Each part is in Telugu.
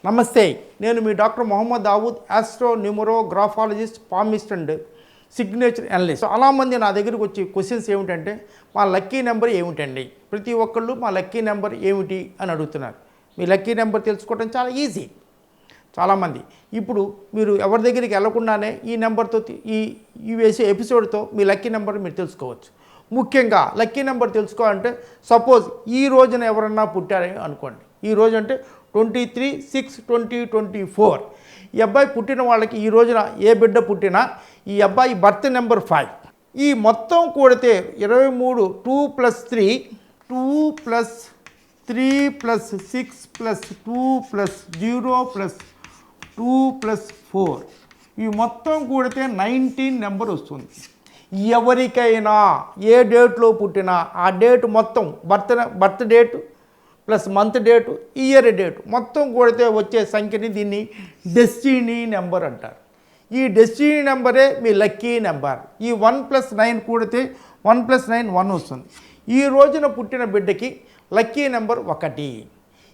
నమస్తే, నేను మీ doctor Mohammed Dawood, astro numerographologist, palmist and signature analyst. చాలామంది నా దగ్గరికి వచ్చి క్వశ్చన్స్ ఏమిటంటే, మా లక్కీ నెంబర్ ఏమిటండి? ప్రతి ఒక్కళ్ళు మా లక్కీ నెంబర్ ఏమిటి అని అడుగుతున్నారు. మీ లక్కీ నెంబర్ తెలుసుకోవడం చాలా ఈజీ. చాలామంది ఇప్పుడు మీరు ఎవరి దగ్గరికి వెళ్లకుండానే ఈ నెంబర్తో ఈ వేసే ఎపిసోడ్తో మీ లక్కీ నెంబర్ మీరు తెలుసుకోవచ్చు. ముఖ్యంగా లక్కీ నెంబర్ తెలుసుకోవాలంటే, సపోజ్ ఈ రోజున ఎవరన్నా పుట్టారని అనుకోండి. ఈ రోజు అంటే 23/6/2024. ఈ అబ్బాయి పుట్టిన వాళ్ళకి ఈ రోజున ఏ బిడ్డ పుట్టినా ఈ అబ్బాయి బర్త్ నెంబర్ 5. ఈ మొత్తం కూడితే 23, 2 + 3, 2 + 3 + 6 + 2 + 0 + 2 + 4, ఈ మొత్తం కూడితే 19 నెంబర్ వస్తుంది. ఎవరికైనా ఏ డేట్లో పుట్టినా ఆ డేట్ మొత్తం birth date plus month date, year date మొత్తం కూడితే వచ్చే సంఖ్యని దీన్ని డెస్టినీ నెంబర్ అంటారు. ఈ డెస్టినీ నెంబరే మీ లక్కీ నెంబర్. ఈ 1 + 9 కూడితే 1 + 9 1 వస్తుంది. ఈ రోజున పుట్టిన బిడ్డకి లక్కీ నెంబర్ 1.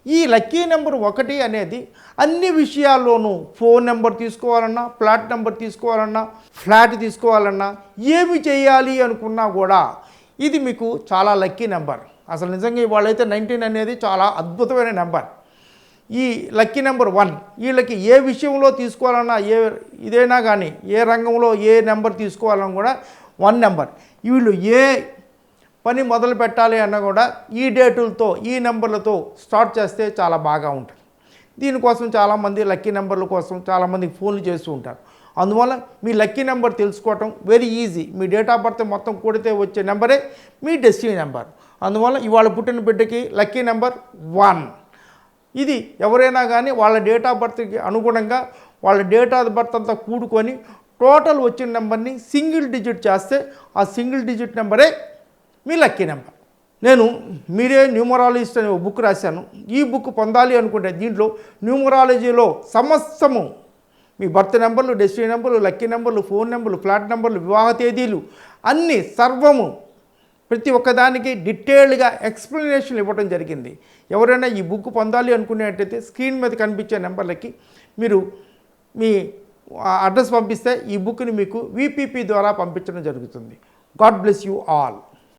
ఈ లక్కీ నెంబర్ 1 అనేది అన్ని విషయాల్లోనూ, ఫోన్ నెంబర్ తీసుకోవాలన్నా, ఫ్లాట్ నెంబర్ తీసుకోవాలన్నా, ఫ్లాట్ తీసుకోవాలన్నా, ఏమి చేయాలి అనుకున్నా కూడా ఇది మీకు చాలా లక్కీ నెంబర్. అసలు నిజంగా వాళ్ళైతే 19 అనేది చాలా అద్భుతమైన నెంబర్. ఈ లక్కీ నెంబర్ 1 వీళ్ళకి ఏ విషయంలో తీసుకోవాలన్నా, ఇదైనా కానీ ఏ రంగంలో ఏ నెంబర్ తీసుకోవాలన్నా కూడా 1 నెంబర్. వీళ్ళు ఏ పని మొదలు పెట్టాలి అన్నా కూడా ఈ డేటులతో, ఈ నెంబర్లతో స్టార్ట్ చేస్తే చాలా బాగా ఉంటుంది. దీనికోసం చాలామంది లక్కీ నెంబర్ల కోసం చాలామంది ఫోన్లు చేస్తూ ఉంటారు. అందువల్ల మీ లక్కీ నెంబర్ తెలుసుకోవటం very easy. Me date of birth మొత్తం కూడితే వచ్చే నెంబరే మీ డెస్టినీ నెంబర్. అందువల్ల ఇవాళ పుట్టిన బిడ్డకి లక్కీ నెంబర్ 1. ఇది ఎవరైనా కానీ వాళ్ళ డేట్ ఆఫ్ బర్త్కి అనుగుణంగా వాళ్ళ డేట్ ఆఫ్ బర్త్ అంతా కూడుకొని టోటల్ వచ్చిన నెంబర్ని సింగిల్ డిజిట్ చేస్తే ఆ సింగిల్ డిజిట్ నెంబరే మీ లక్కీ నెంబర్. నేను మీరే న్యూమరాలజిస్ట్ అనే బుక్ రాశాను. ఈ బుక్ పొందాలి అనుకుంటే దీంట్లో న్యూమరాలజీలో సమస్తము మీ బర్త్ నెంబర్లు, డెస్టినీ నెంబర్లు, లక్కీ నెంబర్లు, ఫోన్ నెంబర్లు, ఫ్లాట్ నెంబర్లు, వివాహ తేదీలు అన్నీ సర్వము ప్రతి ఒక్కదానికి డీటెయిల్డ్గా ఎక్స్ప్లెనేషన్ ఇవ్వడం జరిగింది. ఎవరైనా ఈ బుక్ పొందాలి అనుకునేటైతే స్క్రీన్ మీద కనిపించే నెంబర్లకి మీరు మీ అడ్రస్ పంపిస్తే ఈ బుక్ని మీకు VPP ద్వారా పంపించడం జరుగుతుంది. God bless you all.